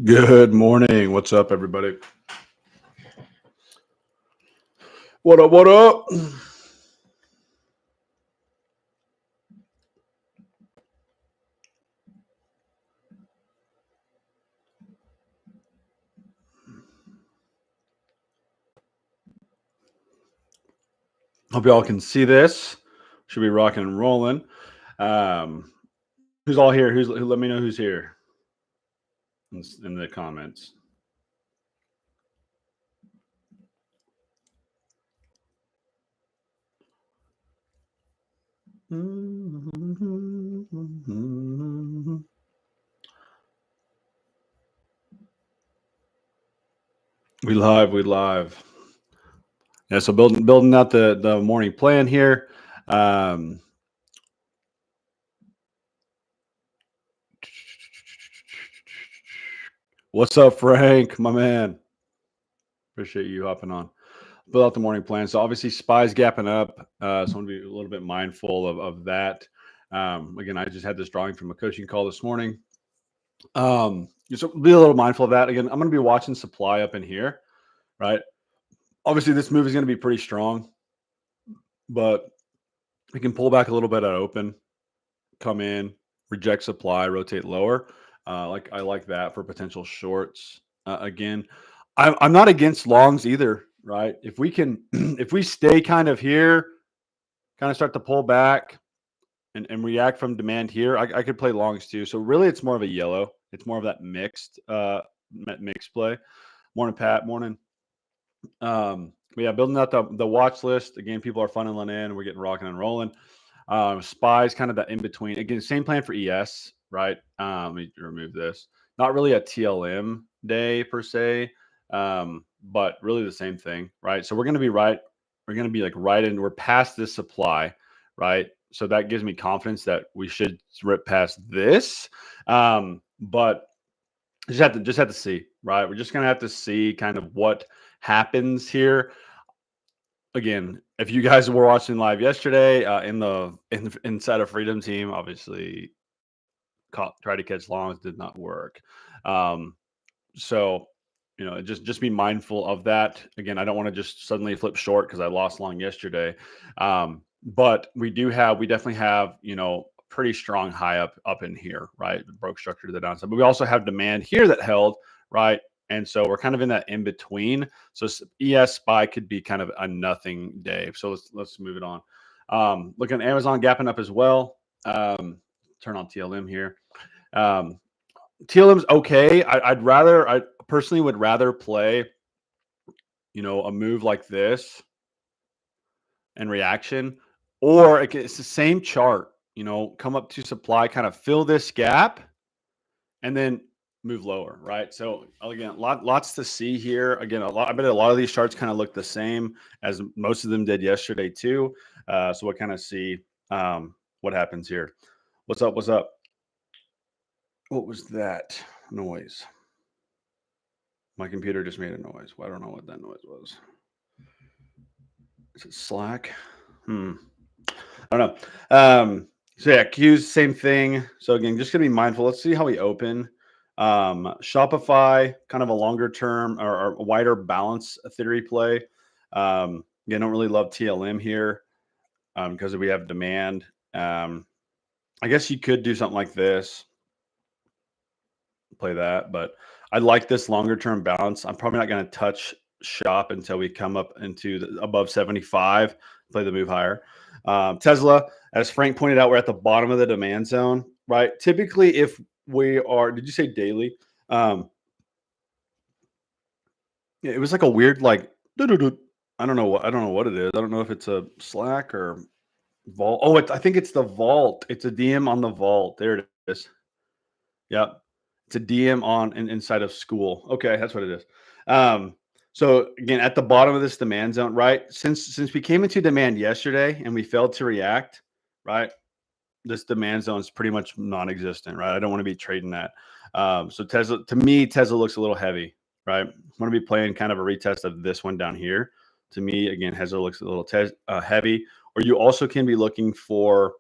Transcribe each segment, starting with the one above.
Good morning. What's up, everybody? What up? What up? Hope y'all can see this. Should be rocking and rolling. Um, who's all here? Who? Let me know who's here in the comments. We live. We live. Yeah. So building out the morning plan here. Um, what's up, Frank? My man. Appreciate you hopping on. Build out the morning plan. So obviously spies gapping up. So I want to be a little bit mindful of that. Again, I just had this drawing from a coaching call this morning. Just be a little mindful of that. Again, I'm going to be watching supply up in here, right? Obviously, this move is going to be pretty strong, but we can pull back a little bit at open, come in, reject supply, rotate lower. I like that for potential shorts. Again, I'm not against longs either, right? If we can, if we stay kind of here, kind of start to pull back and react from demand here, I could play longs too. So really, it's more of a yellow. It's more of that mixed play. Morning, Pat. Morning. But yeah, building out the watch list. Again, people are funneling in. We're getting rocking and rolling. Spies kind of that in between. Again, same plan for ES, right? Let me remove this. Not really a TLM day per se, but really the same thing, right? So we're going to be right. We're going to be like right in. We're past this supply, right? So that gives me confidence that we should rip past this. But just have to see, right? We're just gonna have to see kind of what happens here. Again, if you guys were watching live yesterday inside of Freedom Team, obviously try to catch longs did not work. Um, so just be mindful of that. Again, I don't want to just suddenly flip short because I lost long yesterday. But we definitely have pretty strong high up in here, right? Broke structure to the downside, but we also have demand here that held, right? And so we're kind of in that in between. So ES SPY could be kind of a nothing day. So let's move it on. Look at Amazon gapping up as well. Turn on TLM here. TLM's okay. I personally would rather play, a move like this and reaction, or it's the same chart, come up to supply, kind of fill this gap, and then move lower, right? So again, lots to see here. Again, I bet a lot of these charts kind of look the same as most of them did yesterday too. So we'll kind of see what happens here. What's up? What's up? What was that noise? My computer just made a noise. Well, I don't know what that noise was. Is it Slack? I don't know. So yeah, Q's same thing. So again, just gonna be mindful. Let's see how we open. Shopify, kind of a longer term or a wider balance theory play. Don't really love TLM here because we have demand. I guess you could do something like this, play that, but I like this longer term balance. I'm probably not going to touch shop until we come up into above 75, play the move higher. Tesla, as Frank pointed out, we're at the bottom of the demand zone, right? Typically, if we are, did you say daily? It was like a weird, like, I don't know what it is. I don't know if it's a Slack or Vault. Oh, I think it's the Vault. It's a DM on the Vault. There it is. Yep. It's a DM inside of school. Okay, that's what it is. So again, at the bottom of this demand zone, right? Since we came into demand yesterday and we failed to react, right? This demand zone is pretty much non-existent, right? I don't want to be trading that. So Tesla, to me, Tesla looks a little heavy, right? I want to be playing kind of a retest of this one down here. To me, again, Tesla looks a little heavy. Or you also can be looking for,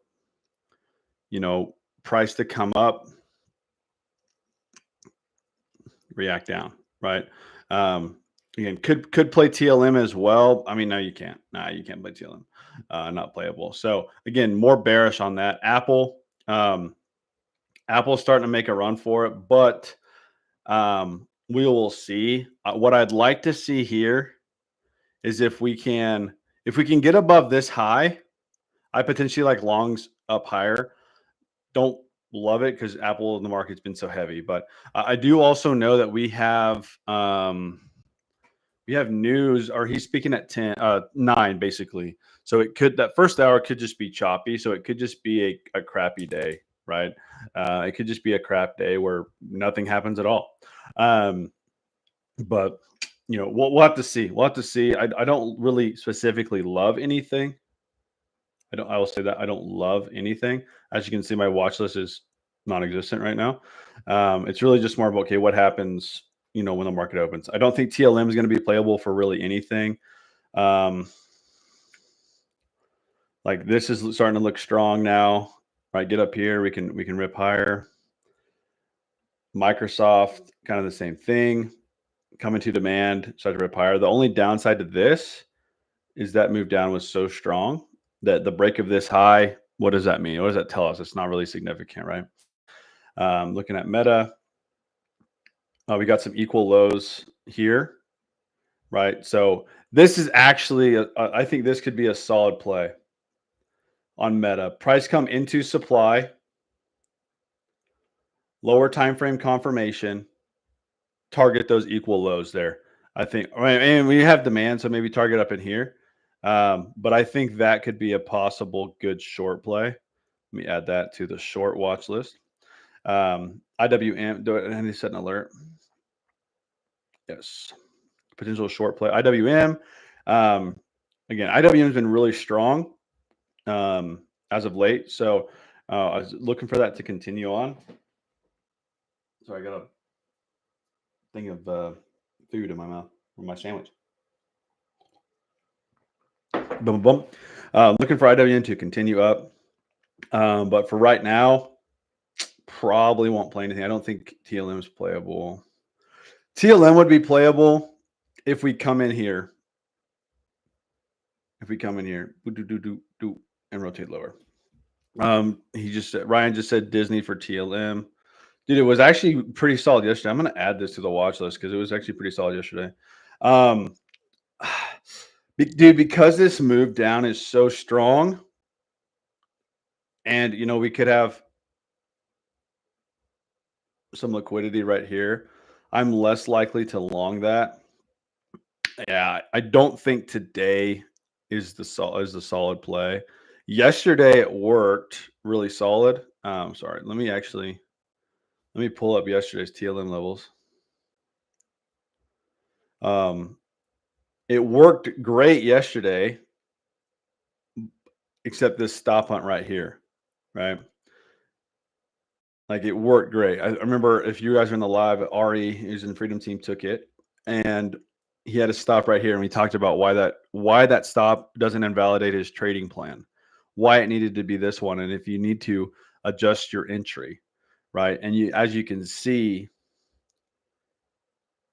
price to come up. react down, right? Again, could play TLM as well. I mean, no, you can't. Nah, you can't play TLM. Not playable. So again, more bearish on that. Apple's starting to make a run for it, but we will see. What I'd like to see here is if we can get above this high. I potentially like longs up higher. Don't love it because Apple in the market's been so heavy, but I do also know that we have news, or he's speaking at 9 basically. So that first hour could just be choppy. So it could just be a crappy day, right? It could just be a crap day where nothing happens at all. But we'll have to see. We'll have to see. I don't really specifically love anything. I will say that I don't love anything. As you can see, my watch list is non-existent right now. It's really just more about, okay, what happens, when the market opens. I don't think TLM is going to be playable for really anything. Like this is starting to look strong now. Right, get up here, we can rip higher. Microsoft, kind of the same thing. Coming to demand, start to rip higher. The only downside to this is that move down was so strong that the break of this high, what does that mean? What does that tell us? It's not really significant, right? Looking at Meta, we got some equal lows here, right? So this is actually, I think this could be a solid play on Meta. Price come into supply, lower time frame confirmation, target those equal lows there. I think, and we have demand, so maybe target up in here. But I think that could be a possible good short play. Let me add that to the short watch list. IWM, do I need to set an alert? Yes. Potential short play. IWM. Again, IWM has been really strong as of late. So I was looking for that to continue on. So I got a thing of food in my mouth for my sandwich. Boom, boom. Looking for IWM to continue up. But for right now, probably won't play anything. I don't think TLM is playable. TLM would be playable if we come in here. If we come in here, and rotate lower. Ryan just said Disney for TLM. Dude, it was actually pretty solid yesterday. I'm going to add this to the watch list because it was actually pretty solid yesterday. Dude, because this move down is so strong, and we could have some liquidity right here, I'm less likely to long that. Yeah, I don't think today is the solid play. Yesterday it worked really solid. Sorry, let me pull up yesterday's TLM levels. It worked great yesterday, except this stop hunt right here, right? Like it worked great. I remember, if you guys are in the live, Ari, who's in Freedom Team, took it, and he had a stop right here, and we talked about why that stop doesn't invalidate his trading plan, why it needed to be this one, and if you need to adjust your entry, right? And as you can see,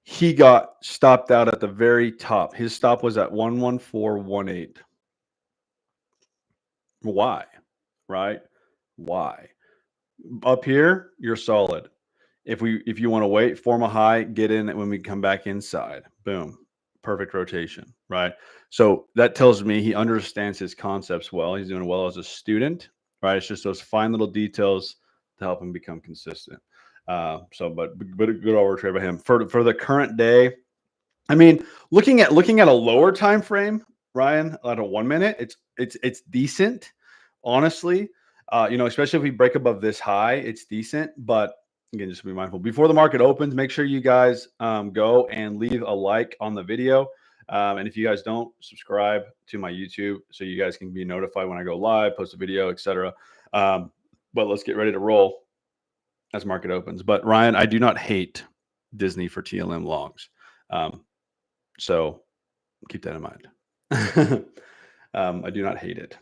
he got stopped out at the very top. His stop was at 11418. Why? Right? Why? Up here, you're solid. If you want to wait, form a high, get in it when we come back inside. Boom. Perfect rotation, right? So that tells me he understands his concepts well. He's doing well as a student, right? It's just those fine little details to help him become consistent. But a good over trade by him for the current day. I mean, looking at a lower time frame, Ryan, at a 1 minute, it's decent, honestly. Especially if we break above this high, it's decent. But again, just be mindful before the market opens. Make sure you guys go and leave a like on the video. And if you guys don't, subscribe to my YouTube so you guys can be notified when I go live, post a video, etc. But let's get ready to roll as market opens. But Ryan, I do not hate Disney for TLM longs. So keep that in mind. I do not hate it.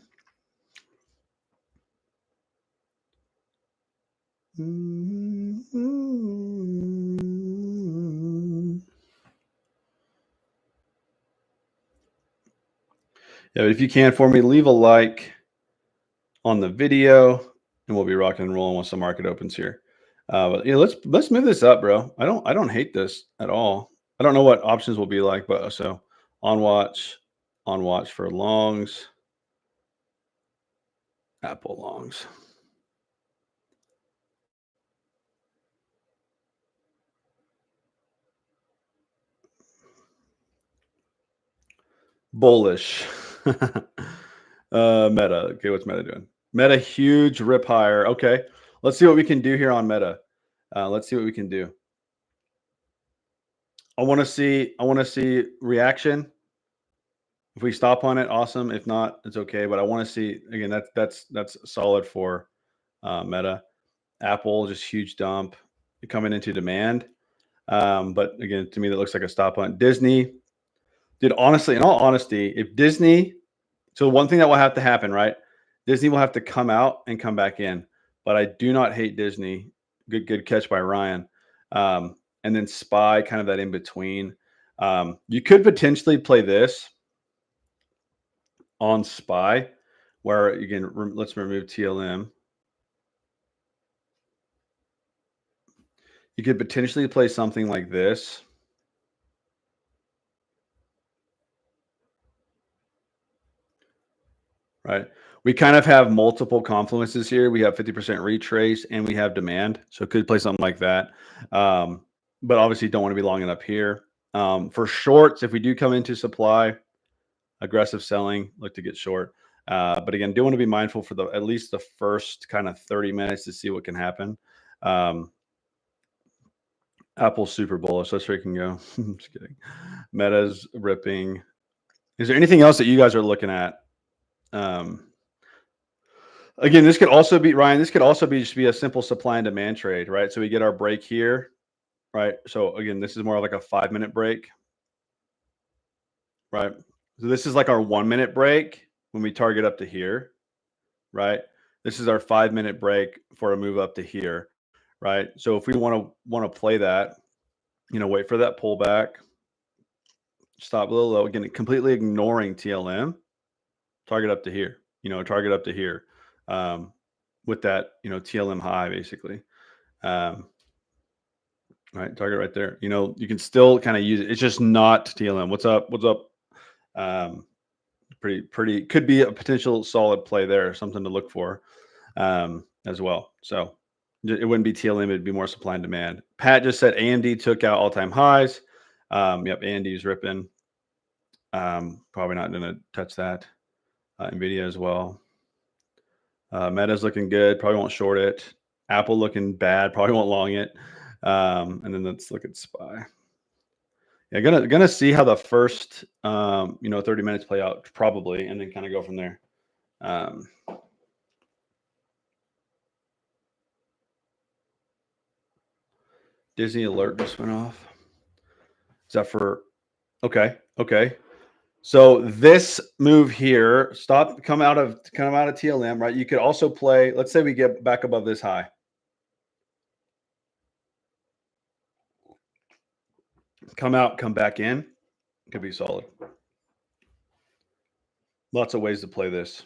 Yeah, but if you can for me, leave a like on the video, and we'll be rocking and rolling once the market opens here. But yeah, let's move this up, bro. I don't hate this at all. I don't know what options will be like, but so on watch for longs, Apple longs. Bullish. Meta. Okay, what's Meta doing? Meta huge rip higher. Okay, let's see what we can do here on Meta. Let's see what we can do. I want to see reaction. If we stop on it, awesome. If not, it's okay. But I want to see again. That's solid for Meta. Apple just huge dump coming into demand. But again, to me, that looks like a stop on Disney. Dude, honestly, in all honesty, if Disney, so one thing that will have to happen, right? Disney will have to come out and come back in. But I do not hate Disney. Good catch by Ryan. And then SPY, kind of that in between. You could potentially play this on SPY, where again, let's remove TLM. You could potentially play something like this. Right. We kind of have multiple confluences here. We have 50% retrace and we have demand. So could play something like that. But obviously don't want to be long enough here. For shorts, if we do come into supply, aggressive selling, look to get short. But again, do want to be mindful for at least the first kind of 30 minutes to see what can happen. Apple's super bullish. Let's freaking go. Just kidding. Meta's ripping. Is there anything else that you guys are looking at? Again, this could also be, Ryan, this could also be just be a simple supply and demand trade, right? So we get our break here, right? So again, this is more like a 5-minute break, right? So this is like our 1-minute break when we target up to here, right? This is our 5-minute break for a move up to here, right? So if we want to play that, wait for that pullback, stop a little low, again, completely ignoring TLM, target up to here, target up to here. With that, TLM high basically. Right, target right there. You can still kind of use it. It's just not TLM. What's up? What's up? Pretty could be a potential solid play there, something to look for as well. So it wouldn't be TLM, it'd be more supply and demand. Pat just said AMD took out all-time highs. Yep, AMD's ripping. Probably not gonna touch that. Nvidia as well. Meta's looking good. Probably won't short it. Apple looking bad. Probably won't long it. And then let's look at SPY. Yeah, gonna see how the first 30 minutes play out probably, and then kind of go from there. Disney alert just went off. Is that for? Okay. So this move here, come out of TLM, right? You could also play. Let's say we get back above this high. Come out, come back in. Could be solid. Lots of ways to play this.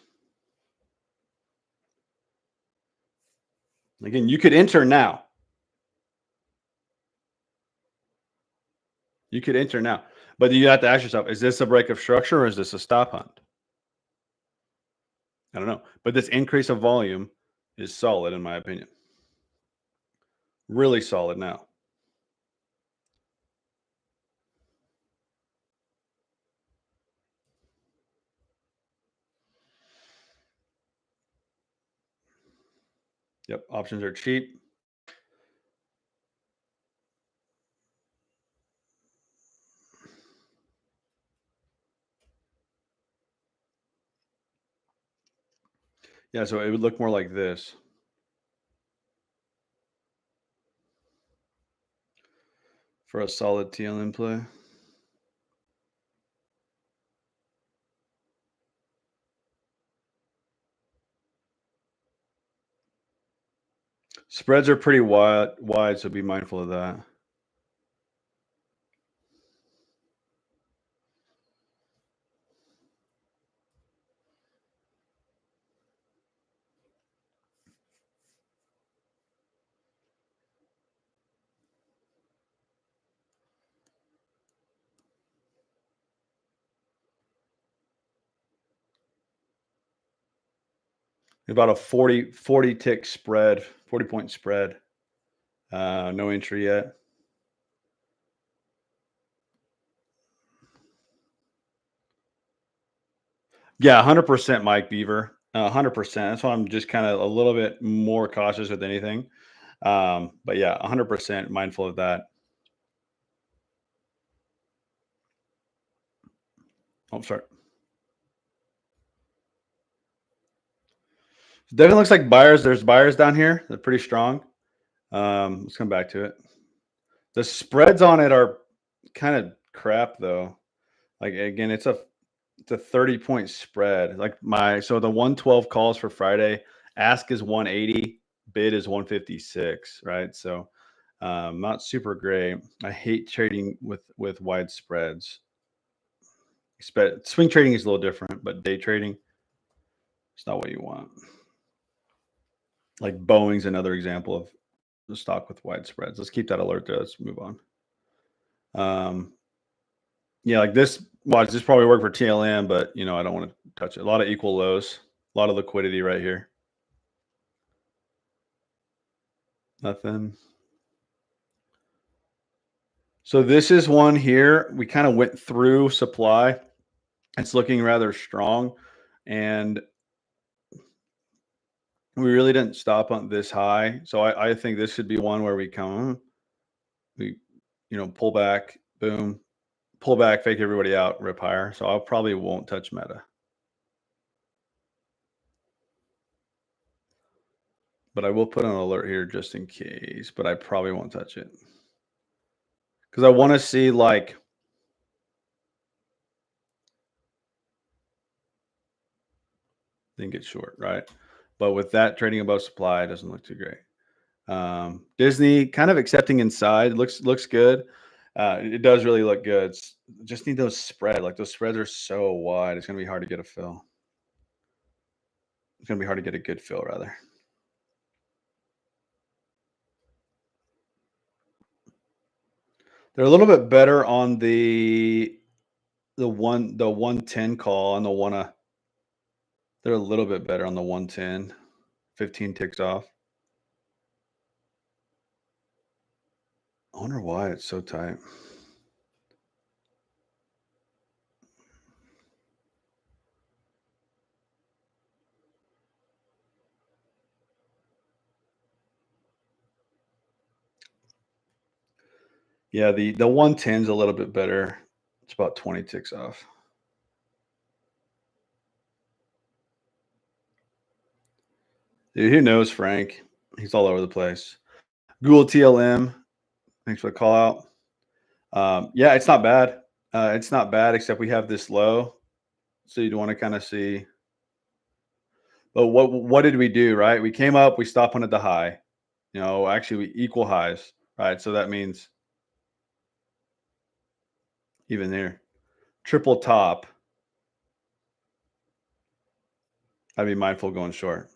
Again, you could enter now. You could enter now. But you have to ask yourself, is this a break of structure or is this a stop hunt? I don't know. But this increase of volume is solid in my opinion. Really solid now. Yep, options are cheap. Yeah, so it would look more like this. For a solid TLM play. Spreads are pretty wide, so be mindful of that. About a 40 tick spread, 40-point spread. No entry yet. Yeah, 100% Mike Beaver. 100%. That's why I'm just kind of a little bit more cautious with anything. But yeah, 100% mindful of that. Oh, sorry. Definitely looks like buyers. There's buyers down here. They're pretty strong. Let's come back to it. The spreads on it are kind of crap though. Like again, it's a 30-point spread. So the 112 calls for Friday, ask is 180, bid is 156, right? So not super great. I hate trading with wide spreads. Swing trading is a little different, but day trading, it's not what you want. Like Boeing's another example of the stock with wide spreads. Let's keep that alert there. Let's move on. Yeah, like this. Watch this probably work for TLM, but I don't want to touch it. A lot of equal lows, a lot of liquidity right here. Nothing. So this is one here. We kind of went through supply. It's looking rather strong, and we really didn't stop on this high. So I think this should be one where we pull back, boom, pull back, fake everybody out, rip higher. So I probably won't touch Meta. But I will put an alert here just in case, but I probably won't touch it. Because I want to see then get short, right? But with that trading above supply, it doesn't look too great. Disney kind of accepting inside, looks good. It does really look good. Just need those spread. Like those spreads are so wide. It's gonna be hard to get a fill. It's gonna be hard to get a good fill, rather. They're a little bit better on the 110 call on the one. They're a little bit better on the 110. 15 ticks off. I wonder why it's so tight. Yeah, the 110 is a little bit better. It's about 20 ticks off. Dude, who knows Frank? He's all over the place. Google TLM, thanks for the call out. Yeah, it's not bad. It's not bad, except we have this low. So you'd want to kind of see. But what did we do, right? We came up, we stopped one at the high. Actually we equal highs, right? So that means even there, triple top. I'd be mindful going short.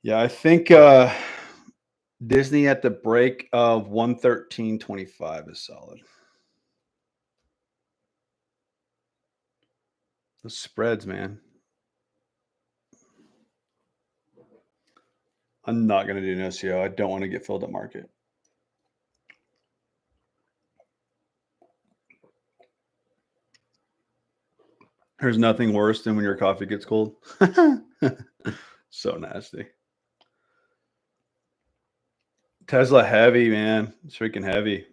Yeah, I think Disney at the break of 113.25 is solid. The spreads, man. I'm not going to do an SEO. I don't want to get filled at market. There's nothing worse than when your coffee gets cold. So nasty. Tesla heavy, man. It's freaking heavy.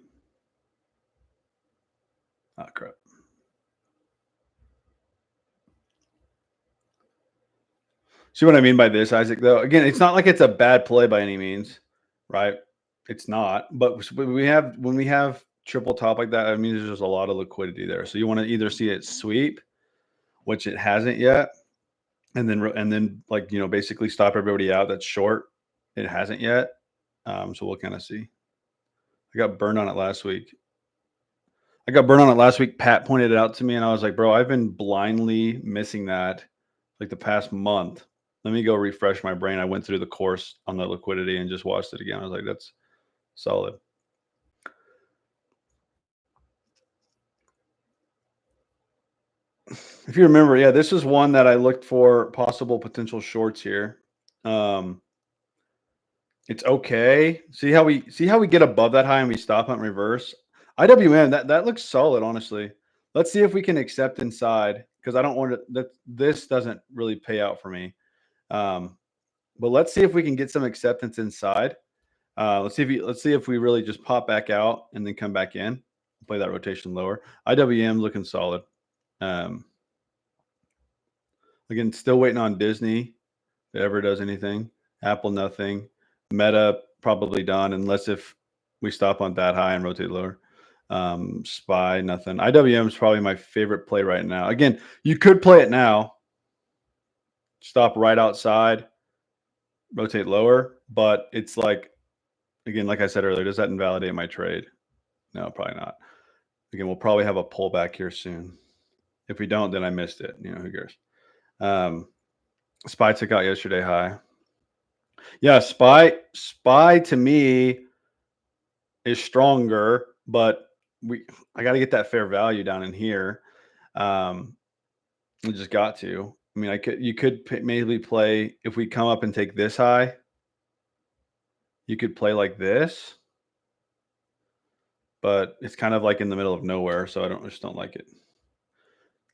Oh, crap. See what I mean by this, Isaac, though? Again, it's not like it's a bad play by any means, right? It's not. But when we have triple top like that, I mean, there's just a lot of liquidity there. So you want to either see it sweep, which it hasn't yet, and then basically stop everybody out that's short. It hasn't yet. So we'll kind of see. I got burned on it last week. Pat pointed it out to me, and I was like, bro, I've been blindly missing that like the past month. Let me go refresh my brain. I went through the course on the liquidity and just watched it again. I was like, that's solid. If you remember, yeah, this is one that I looked for possible potential shorts here. It's okay. See how we get above that high and we stop on reverse. IWM, that looks solid, honestly. Let's see if we can accept inside, because I don't want that this doesn't really pay out for me. But let's see if we can get some acceptance inside. Let's see if we really just pop back out and then come back in, play that rotation lower. IWM looking solid. Again, still waiting on Disney if it ever does anything. Apple, nothing. Meta, probably done, unless if we stop on that high and rotate lower. SPY, nothing. IWM is probably my favorite play right now. Again, you could play it now. Stop right outside, rotate lower, but it's like, again, like I said earlier, does that invalidate my trade? No, probably not. Again, we'll probably have a pullback here soon. If we don't, then I missed it. Who cares? SPY took out yesterday high. Yeah, SPY to me is stronger, but I got to get that fair value down in here. We just got to. I mean, you could maybe play, if we come up and take this high, you could play like this, but it's kind of like in the middle of nowhere, so I just don't like it.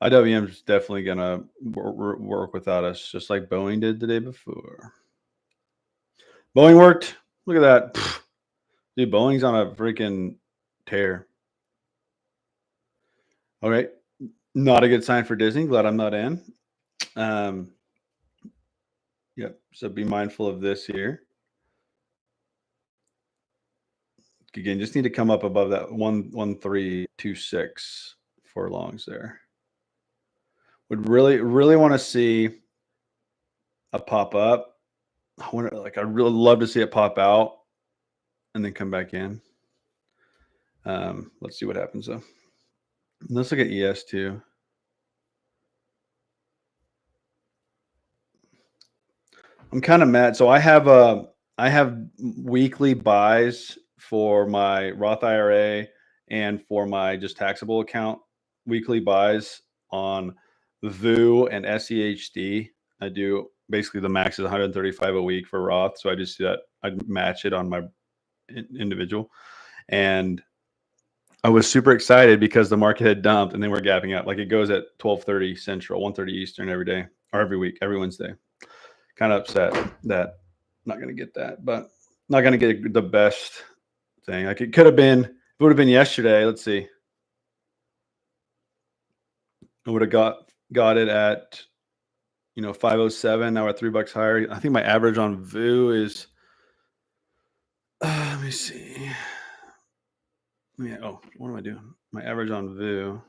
IWM is definitely gonna work without us, just like Boeing did the day before. Boeing worked. Look at that. Dude, Boeing's on a freaking tear. All right. Not a good sign for Disney. Glad I'm not in. Yep. So be mindful of this here. Again, just need to come up above that 11326 for longs there. Would really want to see a pop up. I'd really love to see it pop out and then come back in. Let's see what happens though. Let's look at ES too. I'm kind of mad. So I have weekly buys for my Roth IRA and for my just taxable account. Weekly buys on VU and SEHD. I do basically the max is 135 a week for Roth. So I just do that. I match it on my individual. And I was super excited because the market had dumped and then we're gapping out. Like it goes at 12:30 Central, 1:30 Eastern every day or every week, every Wednesday. Kind of upset that I'm not going to get that, but not going to get the best thing. Like it could have been, it would have been yesterday. Let's see. I would have got it at 507. Now we're at $3 higher. I think my average on VU is let me see. Oh, what am I doing? My average on VU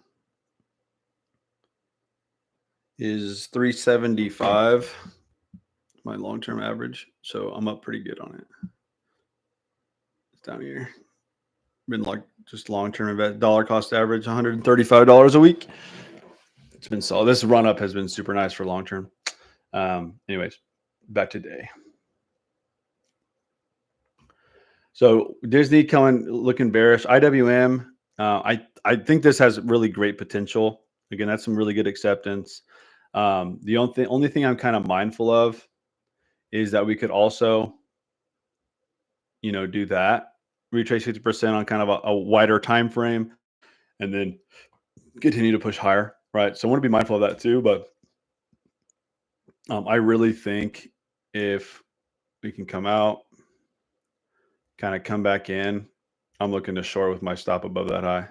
is 375. My long-term average. So I'm up pretty good on it. It's down here. Been like just long-term dollar cost average, $135 a week. It's been solid. This run up has been super nice for long-term. Anyways, back to day. So Disney looking bearish. IWM, I think this has really great potential. Again, that's some really good acceptance. The only thing I'm kind of mindful of is that we could also, do that, retrace 50% on kind of a wider time frame, and then continue to push higher, right? So I want to be mindful of that too. But I really think if we can come out, kind of come back in, I'm looking to short with my stop above that high.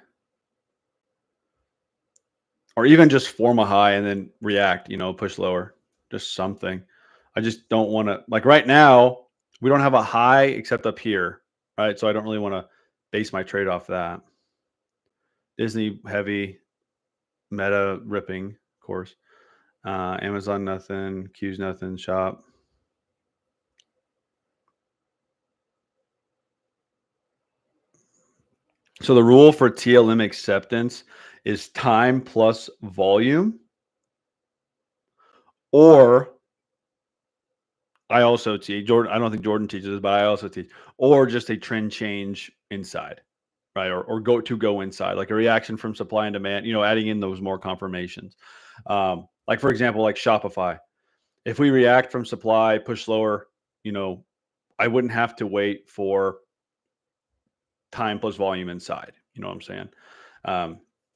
Or even just form a high and then react, push lower, just something. I just don't want to, like right now, we don't have a high except up here, right? So I don't really want to base my trade off that. Disney heavy, Meta ripping, of course. Amazon nothing, Q's nothing, Shop. So the rule for TLM acceptance is time plus volume or I also teach Jordan. I don't think Jordan teaches this, but I also teach, or just a trend change inside, right? Or go inside, like a reaction from supply and demand, adding in those more confirmations. Like for example, like Shopify. If we react from supply, push lower, I wouldn't have to wait for time plus volume inside. You know what I'm saying?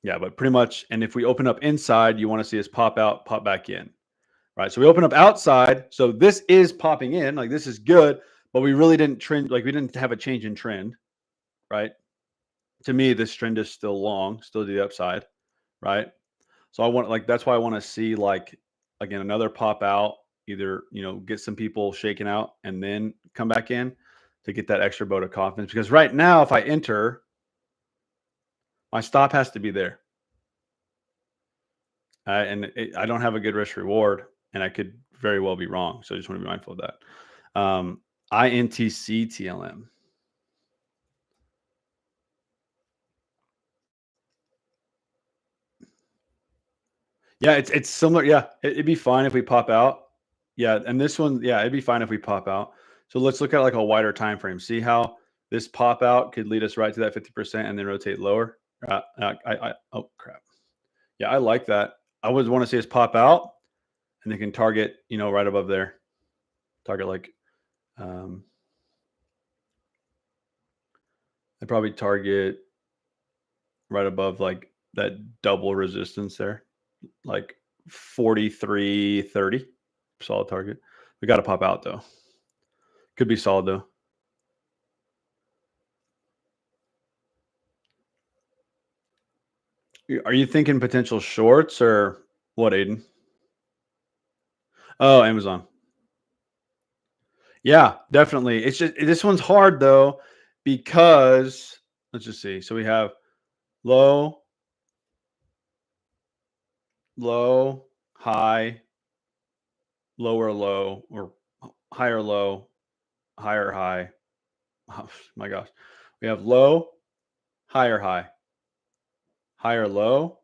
Yeah, but pretty much. And if we open up inside, you want to see us pop out, pop back in. Right. So we open up outside. So this is popping in, like this is good, but we really didn't trend, like we didn't have a change in trend. Right. To me, this trend is still long, still to the upside. Right. So I want, like, that's why I want to see, like, again, another pop out, either, get some people shaken out and then come back in to get that extra vote of confidence. Because right now, if I enter, my stop has to be there. And I don't have a good risk reward, and I could very well be wrong. So I just want to be mindful of that. INTC TLM. Yeah, it's similar. Yeah, it'd be fine if we pop out. Yeah, and this one, yeah, it'd be fine if we pop out. So let's look at like a wider time frame. See how this pop out could lead us right to that 50% and then rotate lower. Oh crap. Yeah, I like that. I would want to see us pop out, and they can target, right above there. Target like, I'd probably target right above like that double resistance there, like 43.30. Solid target. We got to pop out though. Could be solid though. Are you thinking potential shorts or what, Aiden? Oh, Amazon. Yeah, definitely. It's just, this one's hard though, because let's just see. So we have low, low, high, lower low, or higher low, higher high. Oh my gosh. We have low, higher high, higher low,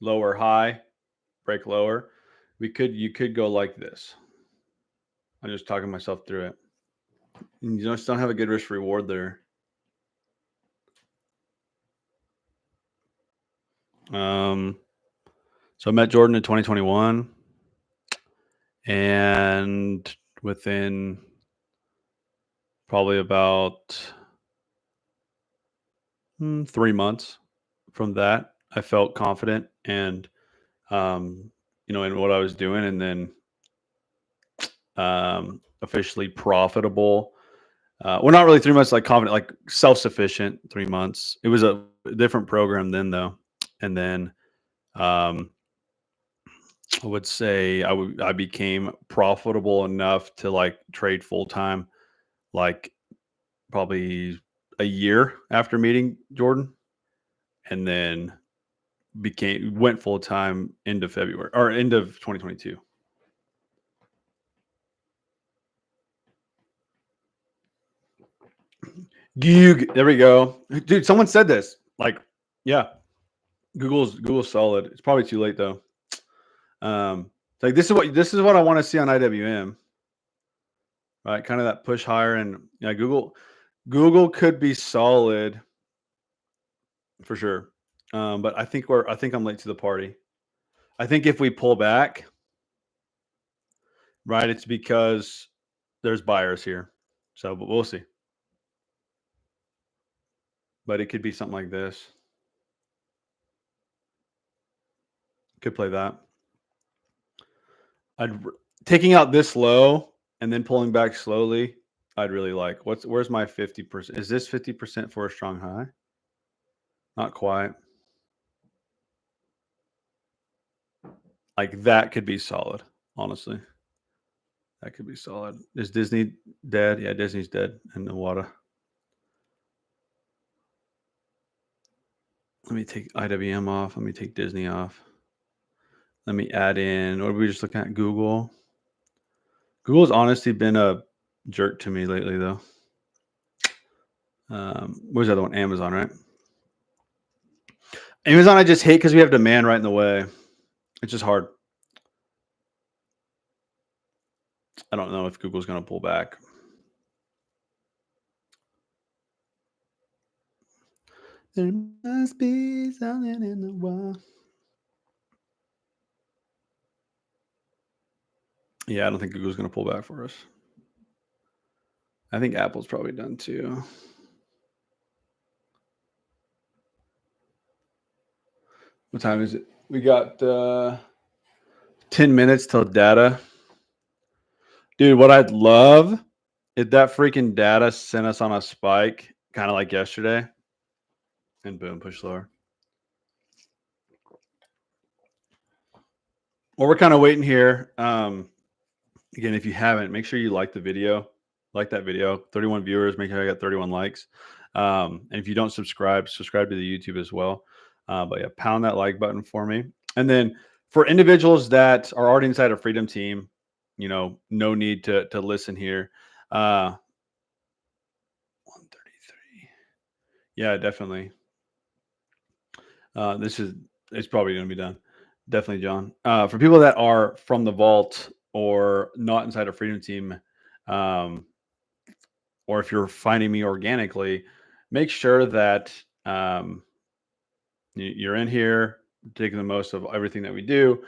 lower high, break lower. You could go like this. I'm just talking myself through it. And you just don't have a good risk reward there. So I met Jordan in 2021, and within probably about 3 months from that, I felt confident and in what I was doing, and then officially profitable. Well, not really 3 months, like confident, like self-sufficient 3 months. It was a different program then though. And then I would say I became profitable enough to like trade full time, like probably a year after meeting Jordan, and then went full time into February or end of 2022. There we go, dude. Someone said this. Like, yeah, Google's solid. It's probably too late though. Like this is what I want to see on IWM. Right, kind of that push higher, and yeah, Google could be solid for sure. But I think I'm late to the party. I think if we pull back, right, it's because there's buyers here. So, but we'll see. But it could be something like this. Could play that. Taking out this low and then pulling back slowly, I'd really like. Where's my 50%? Is this 50% for a strong high? Not quite. Like that could be solid, honestly. That could be solid. Is Disney dead? Yeah, Disney's dead in the water. Let me take IWM off. Let me take Disney off. Let me add in, what are we just looking at? Google. Google's honestly been a jerk to me lately, though. Where's the other one? Amazon, right? Amazon, I just hate because we have demand right in the way. It's just hard. I don't know if Google's going to pull back. There must be something in the wild. Yeah, I don't think Google's going to pull back for us. I think Apple's probably done too. What time is it? We got 10 minutes till data. Dude, what I'd love is that freaking data sent us on a spike, kind of like yesterday. And boom, push lower. Well, we're kind of waiting here. Again, if you haven't, make sure you like the video. Like that video. 31 viewers, make sure I got 31 likes. And if you don't subscribe to the YouTube as well. But yeah, pound that like button for me. And then for individuals that are already inside a Freedom Team, you know, no need to listen here. 133. Yeah, definitely. It's probably going to be done. Definitely, John. For people that are from the vault or not inside a Freedom Team, or if you're finding me organically, make sure that you're in here, taking the most of everything that we do.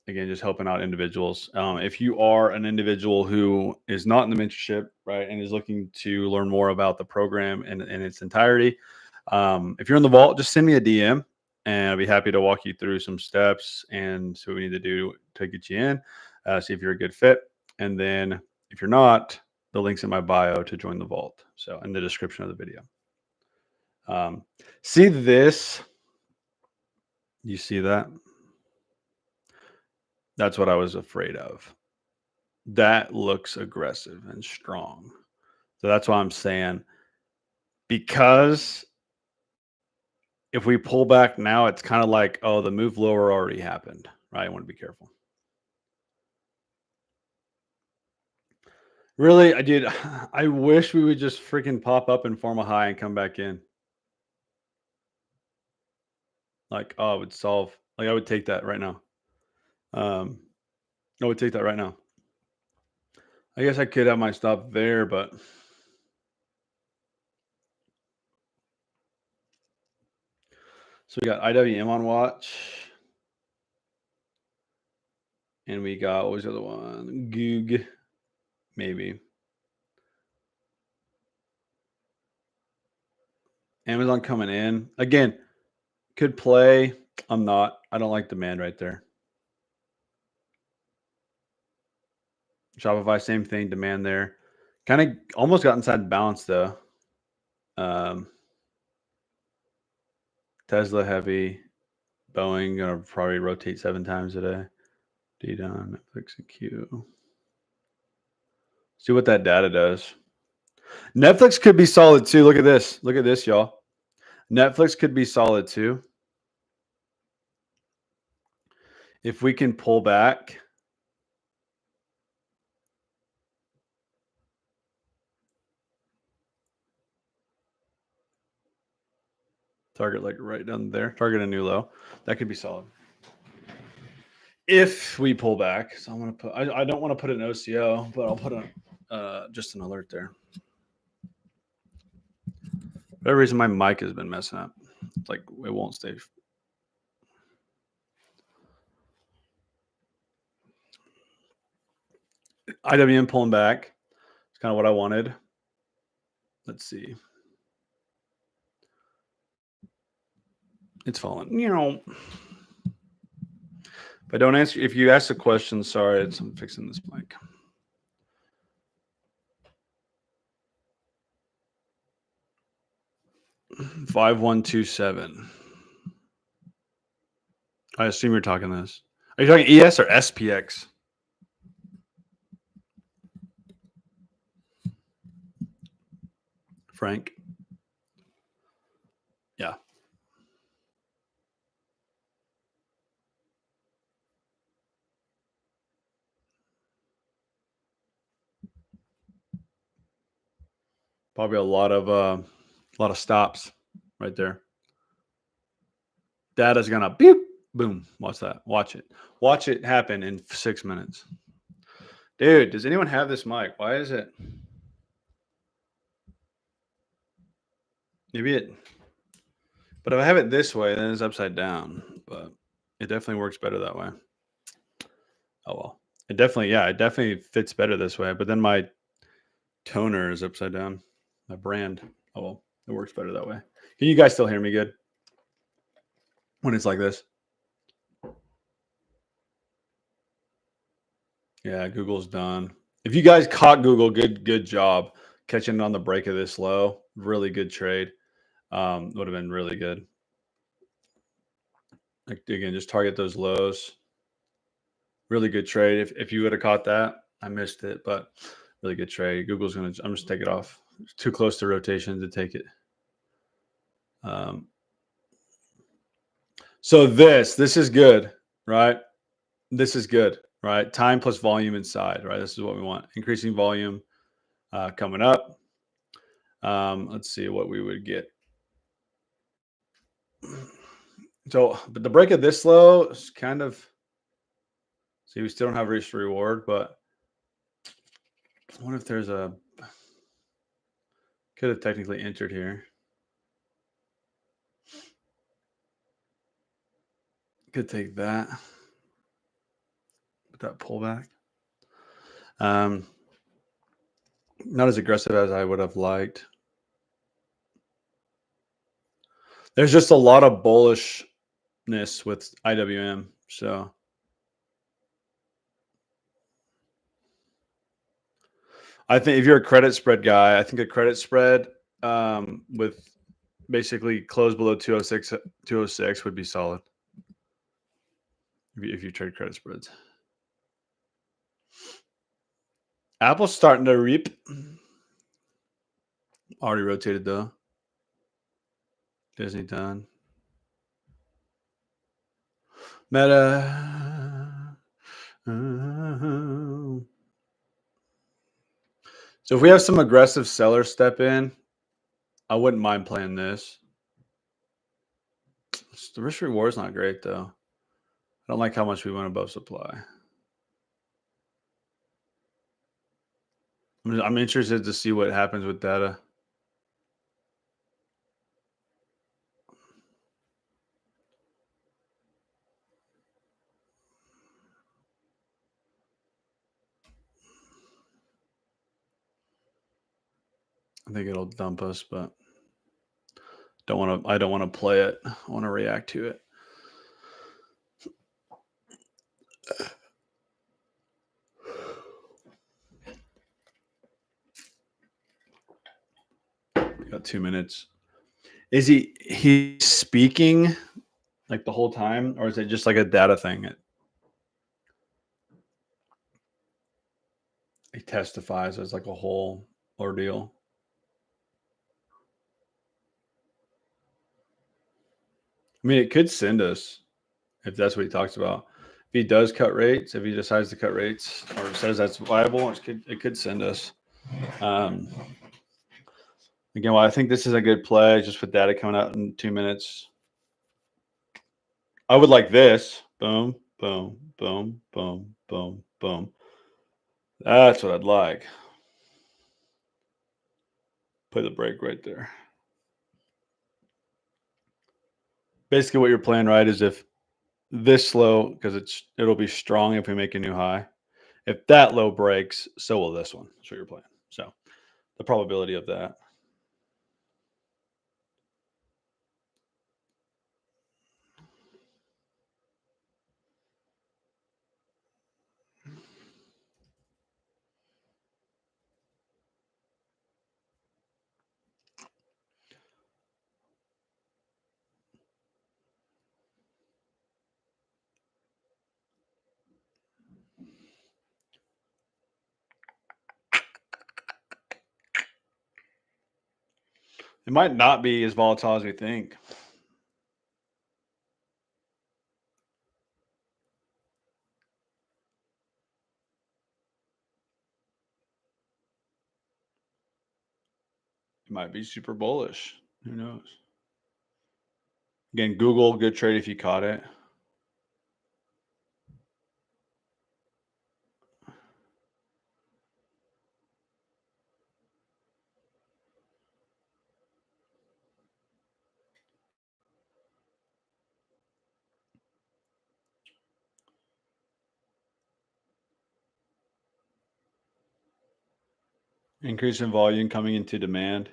Again, just helping out individuals. If you are an individual who is not in the mentorship, right, and is looking to learn more about the program in its entirety, if you're in the vault, just send me a DM, and I'll be happy to walk you through some steps and so what we need to do to get you in, see if you're a good fit. And then if you're not, the link's in my bio to join the vault. So in the description of the video. See this? You see that? That's what I was afraid of. That looks aggressive and strong. So that's why I'm saying, because if we pull back now, it's kind of like, oh, the move lower already happened, right? I want to be careful. Really, I wish we would just freaking pop up and form a high and come back in. Like, oh, it would solve. Like, I would take that right now. I would take that right now. I guess I could have my stop there, but so we got IWM on watch. And we got, what was the other one? Goog, maybe. Amazon coming in. Again, could play. I'm not. I don't like demand right there. Shopify, same thing. Demand there. Kind of almost got inside balance, though. Tesla heavy. Boeing going to probably rotate 7 times a day. D-Don, Netflix, and Q. See what that data does. Netflix could be solid, too. Look at this. Look at this, y'all. Netflix could be solid, too. If we can pull back. Target like right down there. Target a new low. That could be solid. If we pull back. So I'm going to put, I don't want to put an OCO, but I'll put just an alert there. For whatever reason, my mic has been messing up. It's like it won't stay. IWM pulling back. It's kind of what I wanted. Let's see. It's falling. You know. If I don't answer, if you ask a question, sorry, I'm fixing this mic. $5,127. I assume you're talking this. Are you talking ES or SPX? Frank? Yeah. Probably a lot of stops right there. Data's gonna beep, boom. Watch that. Watch it. Watch it happen in 6 minutes. Dude, does anyone have this mic? Why is it? Maybe it. But if I have it this way, then it's upside down. But it definitely works better that way. Oh well. It definitely fits better this way. But then my toner is upside down. My brand. Oh well. It works better that way. Can you guys still hear me good when it's like this? Yeah, Google's done. If you guys caught Google, good job catching it on the break of this low. Really good trade. Would have been really good. Like, again, just target those lows. Really good trade. If you would have caught that, I missed it, but really good trade. Google's gonna. I'm just take it off. It's too close to rotation to take it. So this is good, right? This is good, right? Time plus volume inside, right? This is what we want. Increasing volume coming up. Let's see what we would get. So, but the break of this low is kind of. See, we still don't have risk reward, but I wonder if there's a. Could have technically entered here. Could take that. With that pullback. Not as aggressive as I would have liked. There's just a lot of bullishness with IWM. So I think if you're a credit spread guy, I think a credit spread with basically close below 206 would be solid if you trade credit spreads. Apple's starting to reap. Already rotated though. Disney done. Meta. So if we have some aggressive sellers step in, I wouldn't mind playing this. The risk reward is not great though. I don't like how much we went above supply. I'm interested to see what happens with data. I think it'll dump us, but I don't want to play it. I want to react to it. Got 2 minutes. Is he speaking like the whole time, or is it just like a data thing? He testifies as like a whole ordeal. I mean, it could send us if that's what he talks about. If he does cut rates, if he decides to cut rates or says that's viable, it could send us. Again, well, I think this is a good play just with data coming out in 2 minutes. I would like this. Boom, boom, boom, boom, boom, boom. That's what I'd like. Put the break right there. Basically, what you're playing, right, is if this low, because it'll be strong if we make a new high. If that low breaks, so will this one. That's what you're playing. So the probability of that. It might not be as volatile as we think. It might be super bullish. Who knows? Again, Google, good trade if you caught it. Increase in volume coming into demand.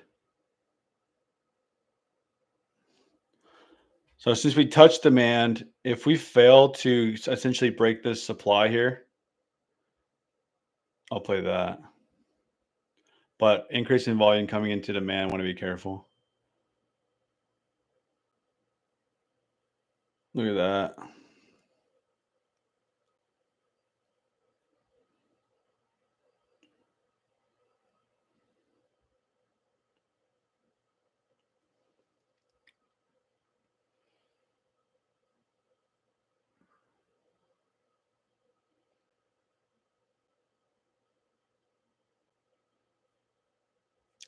So since we touched demand, if we fail to essentially break this supply here, I'll play that. But increase in volume coming into demand, want to be careful. Look at that.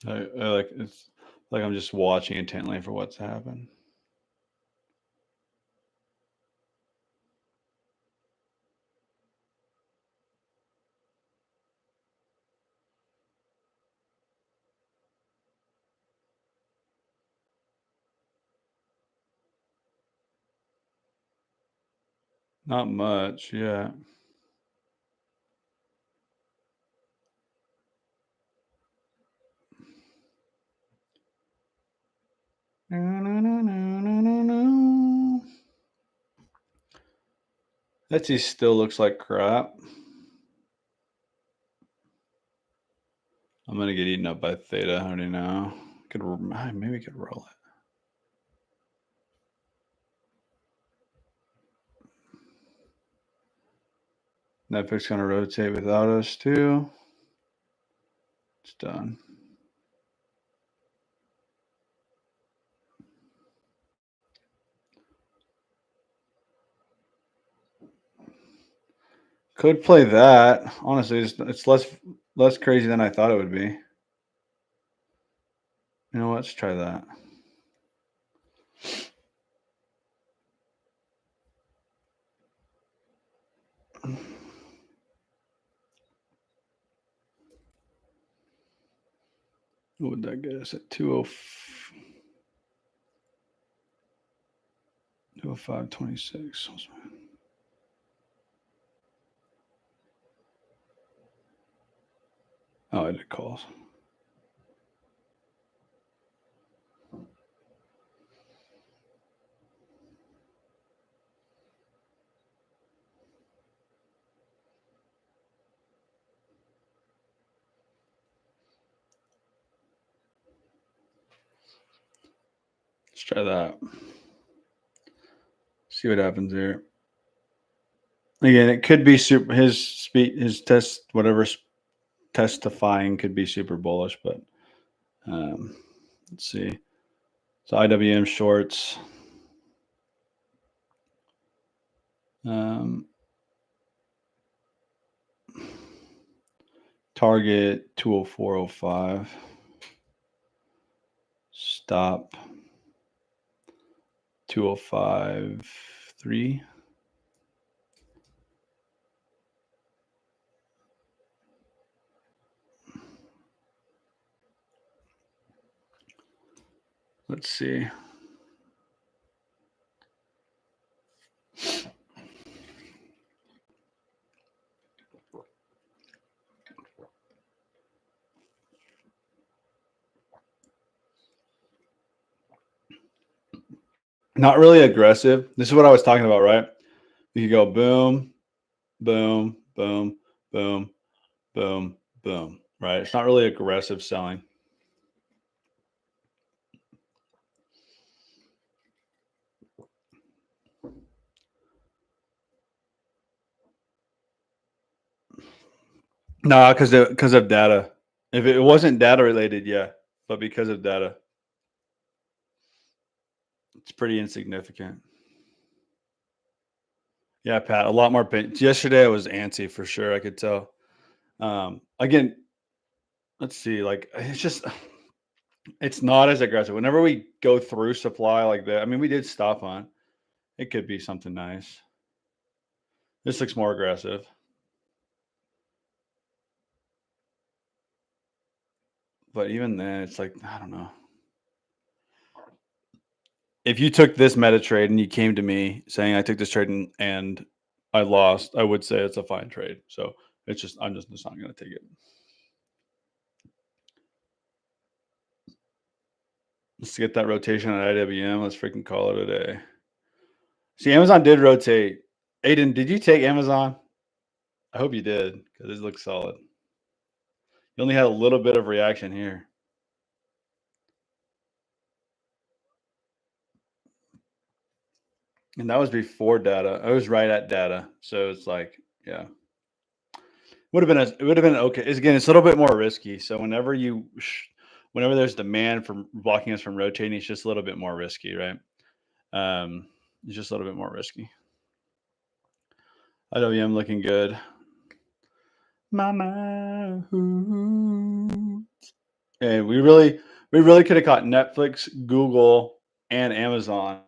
I like it's like I'm just watching intently for what's happened. Not much, yeah. Etsy still looks like crap. I'm gonna get eaten up by theta. I already know. Maybe we could roll it. Netflix gonna rotate without us too. It's done. Could play that. Honestly, it's less crazy than I thought it would be. You know what? Let's try that. What would that get us at 205.26? Oh, I did calls. Let's try that. See what happens there. Again, it could be super. His speed, his test, whatever's testifying could be super bullish, but let's see. So IWM shorts. Target 204.05. Stop 205.3. Let's see. Not really aggressive. This is what I was talking about, right? You could go boom, boom, boom, boom, boom, boom, right? It's not really aggressive selling. No, because of data. If it wasn't data related, yeah, but because of data, it's pretty insignificant. Yeah, Pat, a lot more pain. Yesterday I was antsy for sure. I could tell. Again, let's see. Like it's not as aggressive. Whenever we go through supply like that, I mean, we did stop on. It could be something nice. This looks more aggressive. But even then, it's like, I don't know. If you took this meta trade and you came to me saying I took this trade and I lost, I would say it's a fine trade. So I'm just not going to take it. Let's get that rotation on IWM. Let's freaking call it a day. See, Amazon did rotate. Aiden, did you take Amazon? I hope you did, because it looks solid. You only had a little bit of reaction here. And that was before data. I was right at data. So it's like, yeah. It would have been okay. Again, it's a little bit more risky. So whenever there's demand for blocking us from rotating, it's just a little bit more risky, right? It's just a little bit more risky. IWM looking good. Mama. And we really could have caught Netflix, Google, and Amazon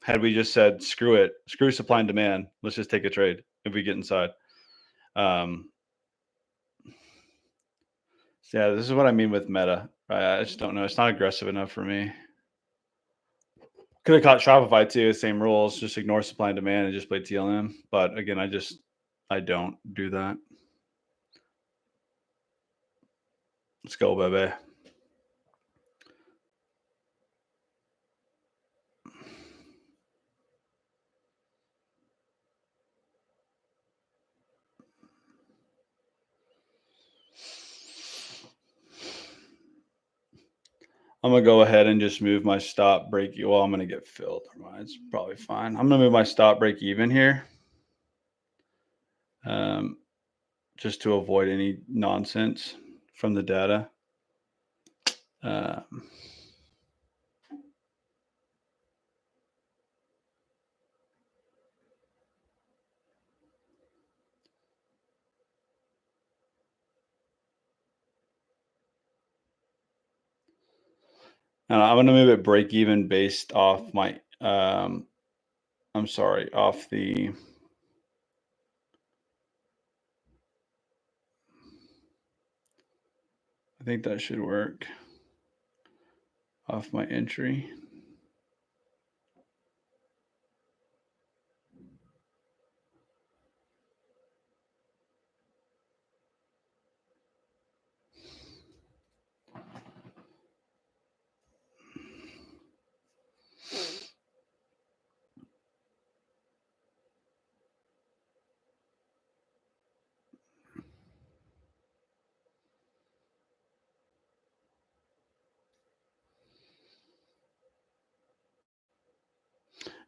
had we just said, screw it, screw supply and demand. Let's just take a trade if we get inside. So yeah, this is what I mean with meta. I just don't know. It's not aggressive enough for me. Could have caught Shopify too. Same rules. Just ignore supply and demand and just play TLM. But again, I don't do that. Let's go, baby. I'm going to go ahead and just move my stop break. Well, I'm going to get filled. It's probably fine. I'm going to move my stop break even here. Just to avoid any nonsense from the data. And I'm going to move it break even based off my, off the, I think that should work, off my entry.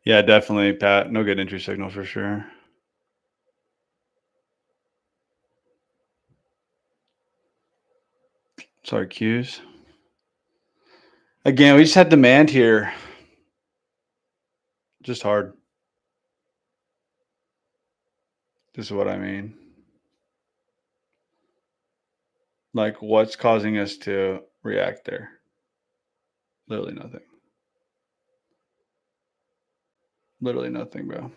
Yeah, definitely, Pat. No good entry signal for sure. Sorry, Qs. Again, we just had demand here. Just hard. This is what I mean. Like, what's causing us to react there? Literally nothing. Literally nothing, bro.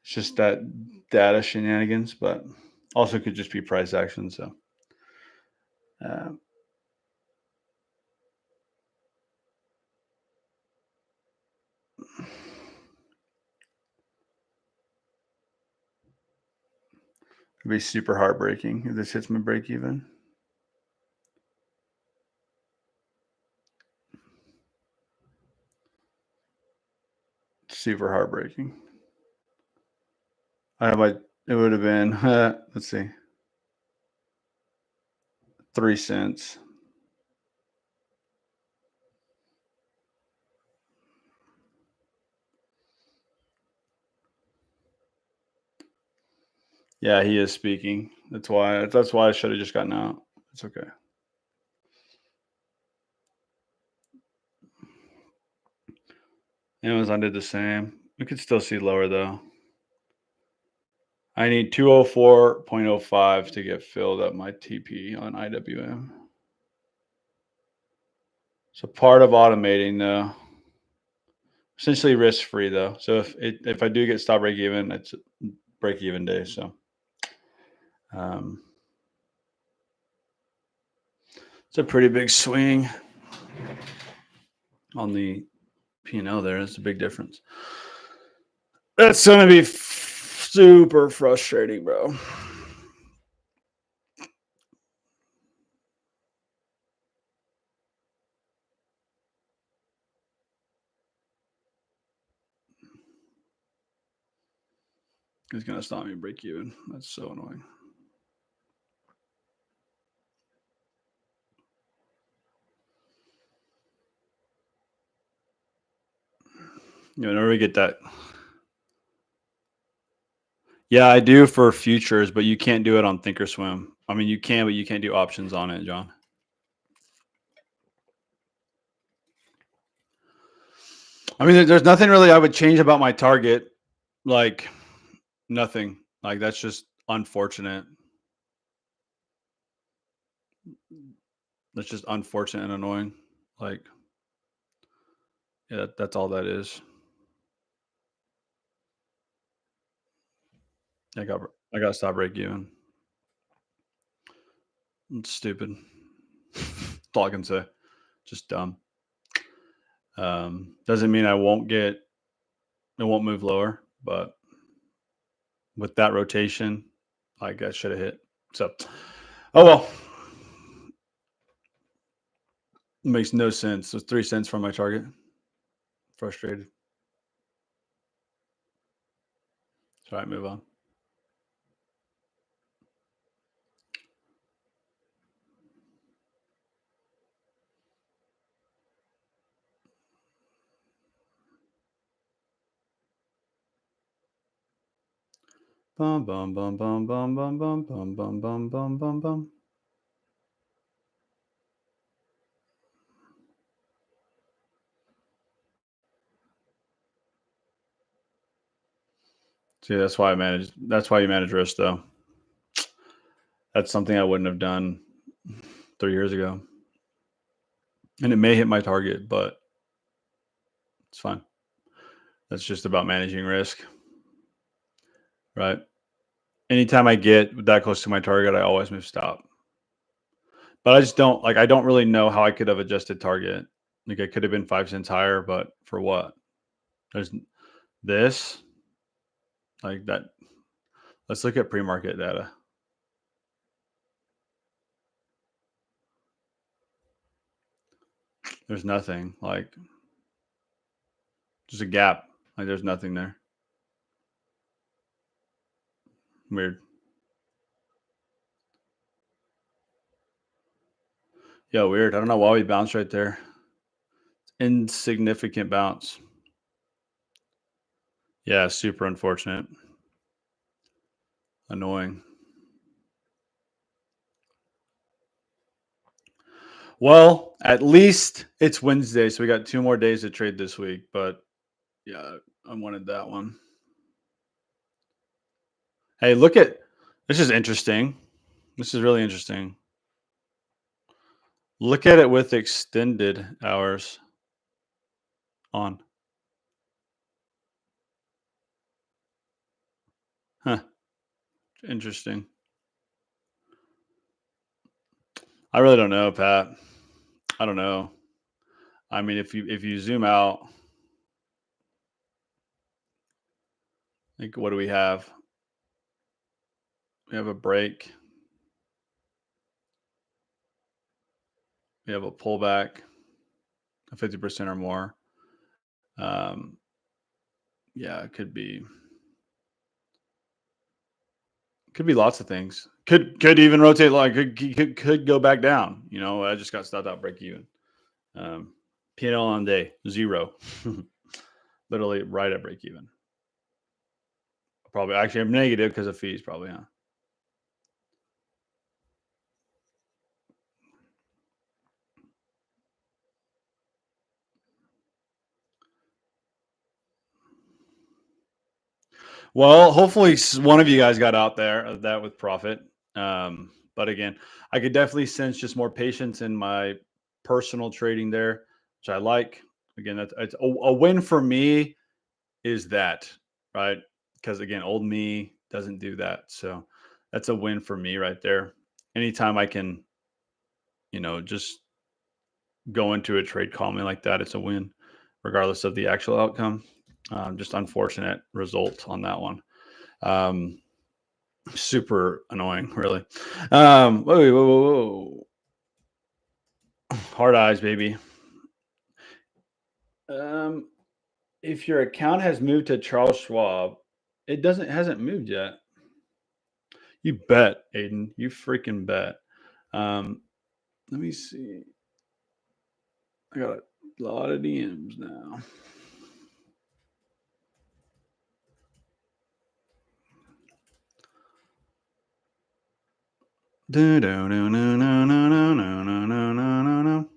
It's just that data shenanigans, but also could just be price action. So, it'd be super heartbreaking if this hits my break even. Super heartbreaking. It would have been, let's see, 3 cents. Yeah, he is speaking. That's why I should have just gotten out. It's okay. Amazon did the same. We could still see lower though. I need 204.05 to get filled at my TP on IWM. So part of automating though, essentially risk free though. So if I do get stop break even, it's break even day. So it's a pretty big swing on the P&L there. That's a big difference. That's going to be super frustrating, bro. It's going to stop me break even. That's so annoying. Whenever we get that. Yeah, I do for futures, but you can't do it on Thinkorswim. I mean, you can, but you can't do options on it, John. I mean, there's nothing really I would change about my target. Like, nothing. Like, that's just unfortunate. That's just unfortunate and annoying. Like, yeah, that's all that is. I got to stop break even. It's stupid. That's all I can say. Just dumb. Doesn't mean it won't move lower, but with that rotation, like I should have hit. So, oh well. It makes no sense. It's 3 cents from my target. Frustrated. So I move on. Bum bum bum bum bum bum bum bum bum bum bum bum bum. See, that's why you manage risk though. That's something I wouldn't have done 3 years ago. And it may hit my target, but it's fine. That's just about managing risk. Right? Anytime I get that close to my target, I always move stop. But I just don't I don't really know how I could have adjusted target. Like, it could have been 5 cents higher, but for what? There's this, like that. Let's look at pre-market data. There's nothing, like just a gap. Like, there's nothing there. Weird. Yeah, weird. I don't know why we bounced right there. Insignificant bounce. Yeah, super unfortunate. Annoying. Well, at least it's Wednesday, so we got 2 more days to trade this week. But yeah, I wanted that one. Hey, look at this is interesting. This is really interesting. Look at it with extended hours on. Huh. Interesting. I really don't know, Pat. I don't know. I mean, if you zoom out, like, what do we have? We have a break. We have a pullback of 50% or more. Yeah, it could be lots of things. Could even rotate, like could go back down. I just got stopped out break even. P&L on day 0. Literally right at break even. Probably actually I'm negative because of fees, probably, huh? Well, hopefully one of you guys got out there of that with profit. But again, I could definitely sense just more patience in my personal trading there, which I like. Again, that's it's a win for me is that, right? Because again, old me doesn't do that. So that's a win for me right there. Anytime I can, just go into a trade calmly like that, it's a win, regardless of the actual outcome. Just unfortunate result on that one. Super annoying, really. Whoa. Hard eyes, baby. If your account has moved to Charles Schwab, It hasn't moved yet. You bet, Aiden. You freaking bet. Let me see. I got a lot of DMs now. Do, do, do, no, no, no, no, no, no, no, no, no.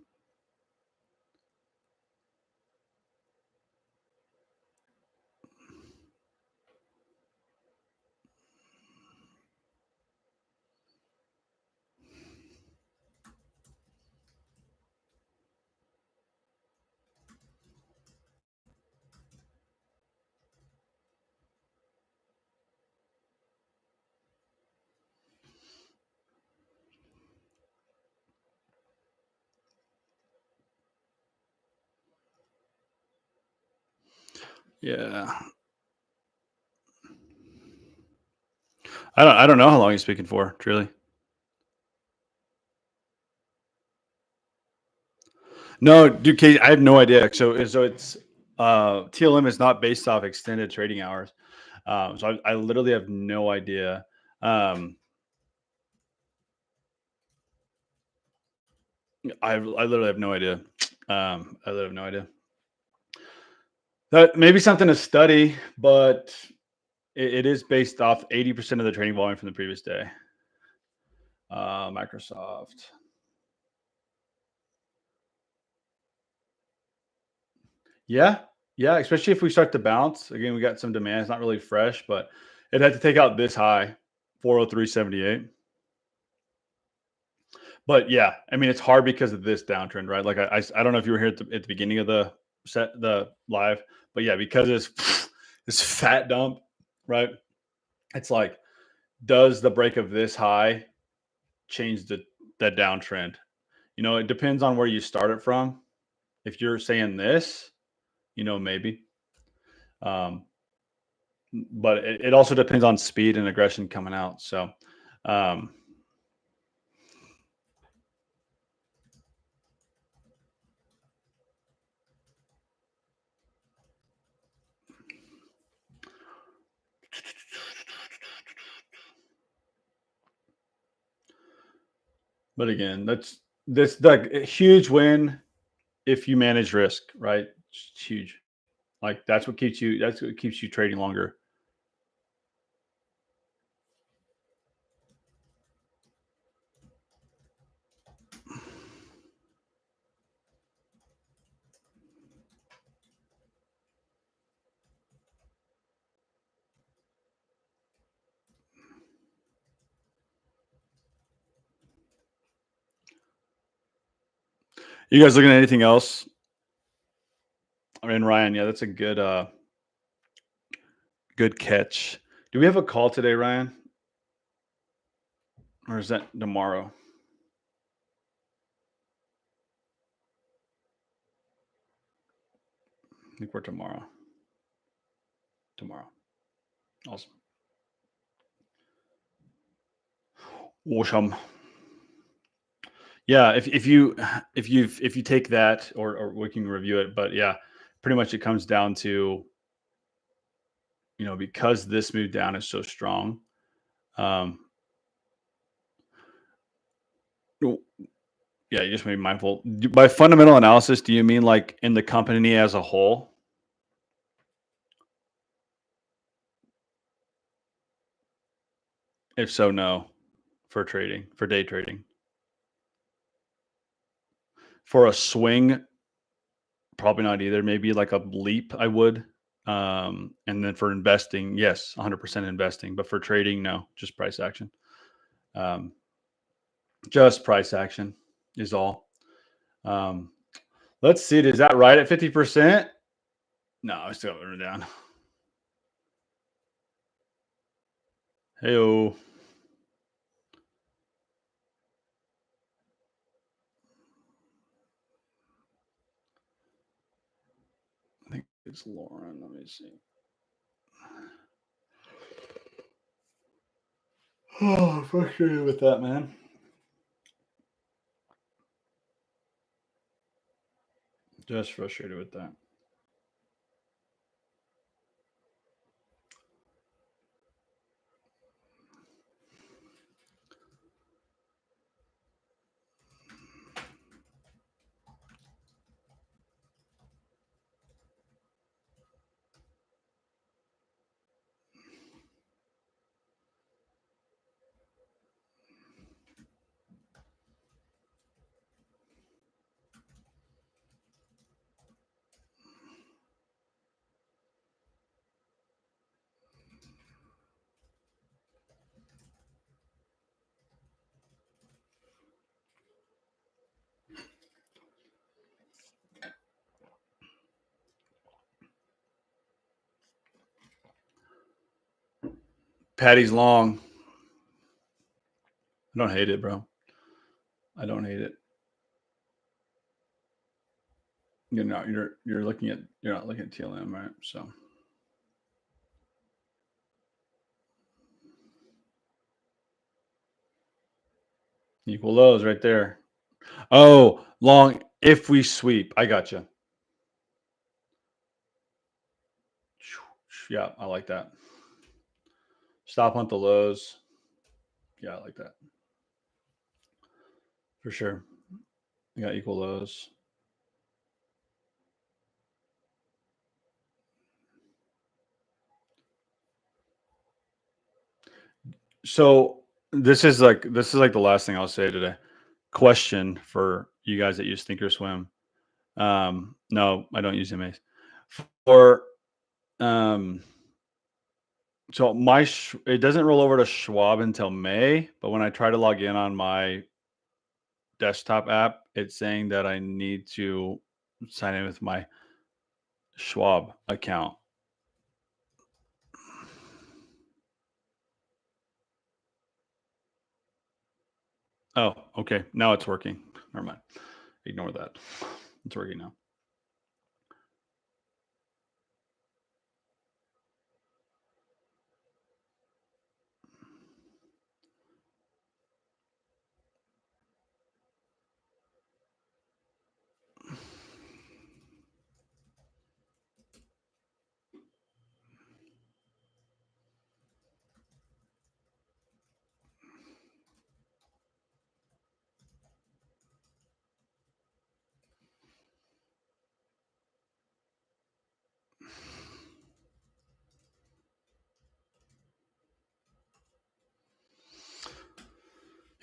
Yeah. I don't know how long he's speaking for, truly. No, dude, Kate, I have no idea. So it's TLM is not based off extended trading hours. So I literally have no idea. I literally have no idea. I literally have no idea. That maybe something to study, but it is based off 80% of the trading volume from the previous day. Microsoft. Yeah. Yeah. Especially if we start to bounce. Again, we got some demand. It's not really fresh, but it had to take out this high, 403.78. But yeah, I mean, it's hard because of this downtrend, right? Like I don't know if you were here at the beginning of the live, but yeah, because it's this fat dump, right? It's like, does the break of this high change that downtrend? It depends on where you start it from. If you're saying this, maybe. Um, but it also depends on speed and aggression coming out. So, um, but again, that's the huge win if you manage risk, right? It's huge. Like that's what keeps you trading longer. You guys looking at anything else? I mean, Ryan, yeah, that's a good catch. Do we have a call today, Ryan? Or is that tomorrow? I think we're tomorrow. Tomorrow. Awesome. Awesome. Yeah, if you take that, or we can review it, but yeah, pretty much it comes down to, because this move down is so strong. Yeah, you just be mindful. By fundamental analysis, do you mean like in the company as a whole? If so, no. For day trading. For a swing, probably not either. Maybe like a leap, I would. And then for investing, yes, 100% investing. But for trading, no, just price action. Just price action is all. Let's see. Is that right at 50%? No, I still haven't written it down. Hey-o. I think it's Lauren. Let me see. Oh, frustrated with that, man. Just frustrated with that. Patty's long. I don't hate it, bro. I don't hate it. You're not looking at TLM, right? So equal lows right there. Oh, long if we sweep. I gotcha. Yeah, I like that. Stop hunt the lows. Yeah, I like that. For sure. I got equal lows. So this is like the last thing I'll say today. Question for you guys that use Thinkorswim. No, I don't use MAs. For so it doesn't roll over to Schwab until May, but when I try to log in on my desktop app, it's saying that I need to sign in with my Schwab account. Oh, okay. Now it's working. Never mind. Ignore that. It's working now.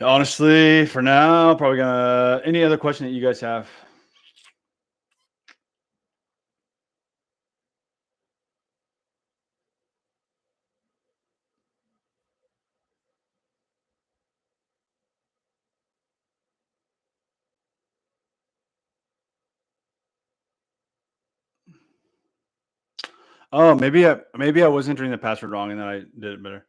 Honestly, for now, probably gonna. Any other question that you guys have? Oh, maybe I was entering the password wrong and then I did it better.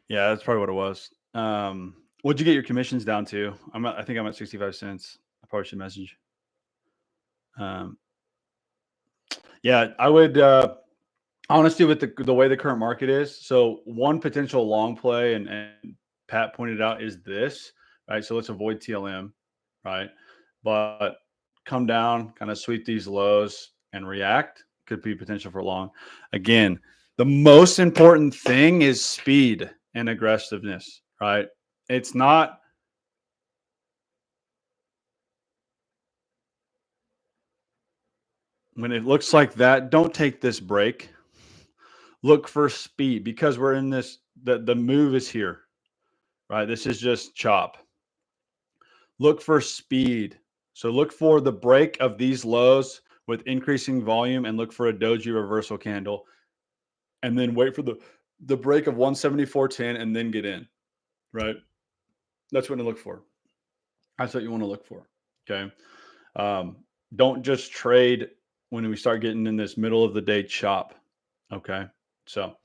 Yeah, that's probably what it was. What'd you get your commissions down to? I think I'm at 65 cents. I probably should message. Yeah, I would honestly with the way the current market is. So one potential long play, and Pat pointed out, is this, right? So let's avoid TLM, right? But come down, kind of sweep these lows and react. Could be potential for long. Again, the most important thing is speed and aggressiveness, right? It's not when it looks like that, don't take this break. Look for speed because we're in this, the move is here, right? This is just chop. Look for speed. So look for the break of these lows with increasing volume and look for a doji reversal candle. And then wait for the break of 174.10 and then get in, right? That's what to look for. That's what you want to look for. Okay. Don't just trade when we start getting in this middle of the day chop. Okay. So,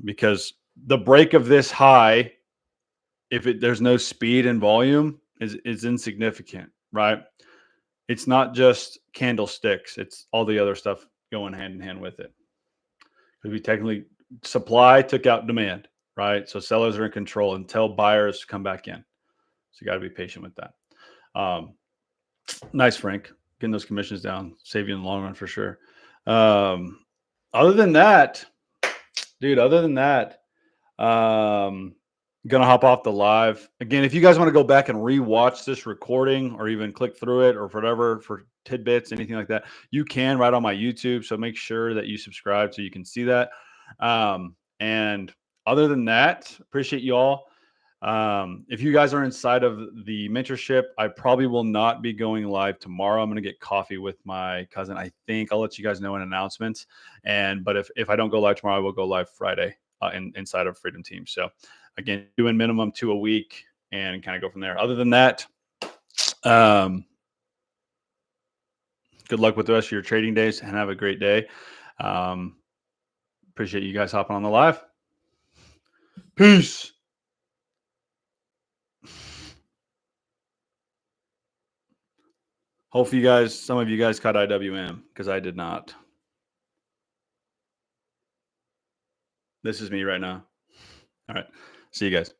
because the break of this high, if there's no speed and volume, is insignificant, right? It's not just candlesticks; it's all the other stuff going hand in hand with it. Because we technically supply took out demand, right? So sellers are in control until buyers come back in. So you got to be patient with that. Nice, Frank, getting those commissions down, save you in the long run for sure. Other than that, dude, gonna hop off the live again. If you guys want to go back and rewatch this recording or even click through it or whatever for tidbits, anything like that, you can right on my YouTube. So make sure that you subscribe so you can see that. And other than that, appreciate you all. If you guys are inside of the mentorship, I probably will not be going live tomorrow. I'm going to get coffee with my cousin. I think I'll let you guys know in announcements. But if I don't go live tomorrow, I will go live Friday inside of Freedom Team. So again, doing minimum 2 a week and kind of go from there. Other than that, Good luck with the rest of your trading days and have a great day. Appreciate you guys hopping on the live. Peace. Hopefully some of you guys caught IWM because I did not. This is me right now. All right. See you guys.